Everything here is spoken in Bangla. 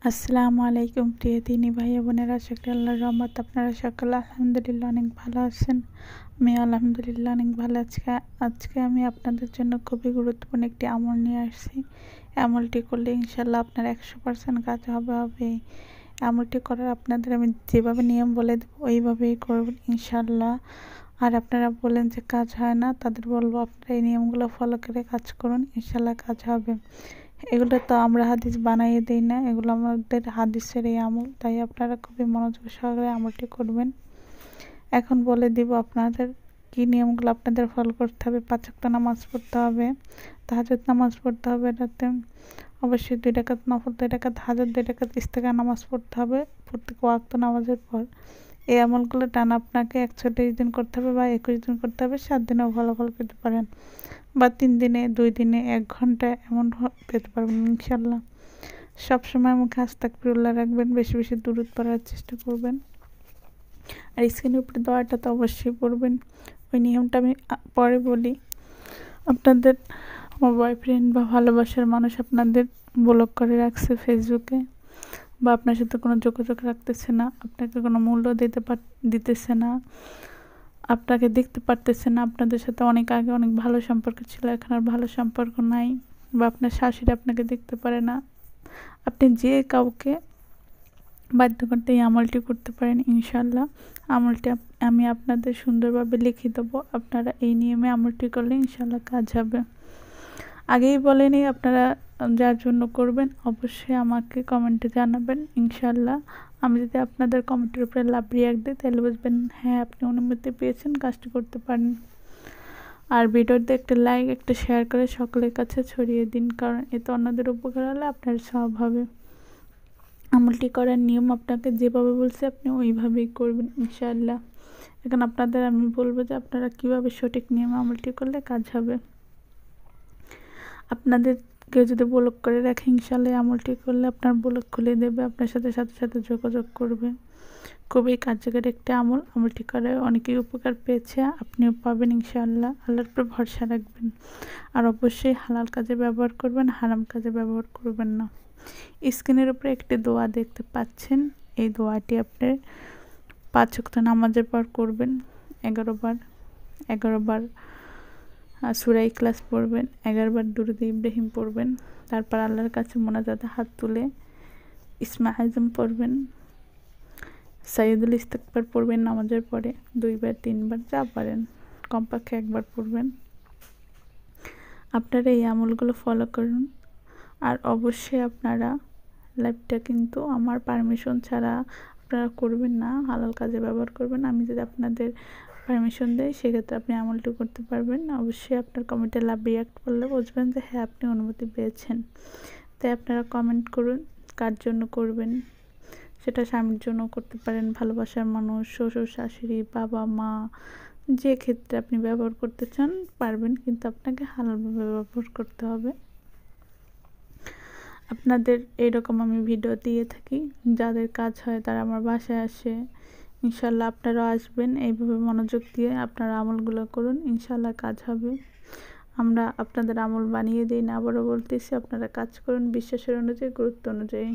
আসসালামু আলাইকুম প্রিয় দিনী ভাই বোনেরা, আশা করি আল্লাহর রহমত আপনারা সকলে আলহামদুলিল্লাহ অনেক ভালো আছেন। আমি আলহামদুলিল্লাহ অনেক ভালো আছি। আজকে আমি আপনাদের জন্য খুবই গুরুত্বপূর্ণ একটি আমল নিয়ে আসছি। আমলটি করলে ইনশাল্লাহ আপনার 100% কাজ হবে। আমলটি করার আপনাদের আমি যেভাবে নিয়ম বলে দেবো ওইভাবেই করবেন ইনশাল্লাহ। আর আপনারা বলেন যে কাজ হয় না, তাদের বলবো আপনারা এই নিয়মগুলো ফলো করে কাজ করুন, ইনশাল্লাহ কাজ হবে। এগুলো তো আমরা হাদিস বানাইয়ে দিই না, এগুলো আমাদের হাদিসের এই আমল, তাই আপনারা খুবই মনোযোগ সহকারে আমলটি করবেন। এখন বলে দিব আপনাদের কী নিয়মগুলো আপনাদের ফলো করতে হবে। 5 ওয়াক্ত নামাজ পড়তে হবে, তাহাজ্জুদ নামাজ পড়তে হবে রাতে, অবশ্যই 2 রাকাত নফল, 2 রাকাত হাজার, 2 রাকাত ইস্তেগফার নামাজ পড়তে হবে প্রত্যেক ওয়াক্ত নামাজের পর। এই আমলগুলো টানা আপনাকে 41 দিন করতে হবে বা 21 দিন করতে হবে। 7 দিনেও ভালো ফল পেতে পারেন, বা 3 দিনে, 2 দিনে, 1 ঘন্টায় এমন পেতে পারবেন ইনশাল্লাহ। সবসময় মুখে আস্তাগফিরুল্লাহ রাখবেন, বেশি বেশি দুরূদ পড়ার চেষ্টা করবেন। আর স্ক্রিনের উপরে দোয়াটা তো অবশ্যই পড়বেন। ওই নিয়মটা আমি পরে বলি। আপনাদের আমার বয়ফ্রেন্ড বা ভালোবাসার মানুষ আপনাদের ব্লক করে রাখছে ফেসবুকে, বা আপনার সাথে কোনো যোগাযোগ রাখতেছে না, আপনাকে কোনো মূল্য দিতেছে না, আপনাকে দেখতে পারতেছে না, আপনাদের সাথে অনেক আগে অনেক ভালো সম্পর্ক ছিল, এখন আর ভালো সম্পর্ক নাই, বা আপনার শাশুড়ি আপনাকে দেখতে পারে না, আপনি যে কাউকে বাধ্য করতে এই আমলটি করতে পারেন ইনশাল্লাহ। আমলটি আমি আপনাদের সুন্দরভাবে লিখে দেবো, আপনারা এই নিয়মে আমলটি করলে ইনশাল্লাহ কাজ হবে। আগেই বলেনি, আপনারা যার জন্য করবেন অবশ্যই আমাকে কমেন্টে জানাবেন ইনশাল্লাহ। আমি যদি আপনাদের কমেন্টের উপরে লাভ রিয়াক্ট দিই তাহলে বুঝবেন হ্যাঁ আপনি অনুমতি পেয়েছেন, কাজটি করতে পারেন। আর ভিডিওতে একটা লাইক, একটা শেয়ার করে সকলের কাছে ছড়িয়ে দিন, কারণ এতে অন্যদের উপকার হলে আপনার সব হবে। আমলটি করার নিয়ম আপনাকে যেভাবে বলছে আপনি ওইভাবেই করবেন ইনশাআল্লাহ। এখন আপনাদের আমি বলবো যে আপনারা কীভাবে সঠিক নিয়মে আমলটি করলে কাজ হবে। আপনাদের কেউ যদি ব্লক করে রাখে, ইনশাআল্লাহ আমলটি করলে আপনার ব্লক খুলে দেবে, আপনার সাথে সাথে সাথে যোগাযোগ করবে। খুবই কার্যকরী একটা আমল, আমলটি করে অনেকেই উপকার পেয়েছে, আপনিও পাবেন ইনশাআল্লাহ। আল্লাহর উপর ভরসা রাখবেন, আর অবশ্যই হালাল কাজে ব্যবহার করবেন, হারাম কাজে ব্যবহার করবেন না। স্ক্রিনের উপরে একটি দোয়া দেখতে পাচ্ছেন, এই দোয়াটি আপনি 5 ওয়াক্ত নামাজের পর করবেন। 11 বার সূরা ইখলাস পড়বেন, 11 বার দুরূদ ইব্রাহিম পড়বেন, তারপর আল্লাহর কাছে মোনাজাতে হাত তুলে ইসমে আজম পড়বেন, সাইয়্যিদুল ইস্তিগফার পড়বেন নামাজের পরে 2 বার 3 বার যা পারেন, কমপক্ষে 1 বার পড়বেন। আপনারা এই আমলগুলো ফলো করুন। আর অবশ্যই আপনারা লাইভটা কিন্তু আমার পারমিশন ছাড়া আপনারা করবেন না, হালাল কাজে ব্যবহার করবেন। আমি যদি আপনাদের পারমিশন দেই সেক্ষেত্রে আপনি আমলটি করতে পারবেন। অবশ্যই আপনার কমেন্টে লাভ রিয়াক্ট করলে বুঝবেন যে হ্যাঁ আপনি অনুমতি পেয়েছেন। তাই আপনারা কমেন্ট করুন কার জন্য করবেন। সেটা স্বামীর জন্য করতে পারেন, ভালোবাসার মানুষ, শ্বশুর শাশুড়ি, বাবা মা, যে ক্ষেত্রে আপনি ব্যবহার করতে চান পারবেন, কিন্তু আপনাকে হালালভাবে ব্যবহার করতে হবে। আপনাদের এইরকম আমি ভিডিও দিয়ে থাকি, যাদের কাজ হয় তারা আমার বাসায় আসে। ইনশাল্লাহ আপনারাও আসবেন, এইভাবে মনোযোগ দিয়ে আপনারা আমলগুলো করুন, ইনশাল্লাহ কাজ হবে। আমরা আপনাদের আমল বানিয়ে দিই না, আবারও বলতেছি আপনারা কাজ করুন বিশ্বাসের অনুযায়ী, গুরুত্ব অনুযায়ী।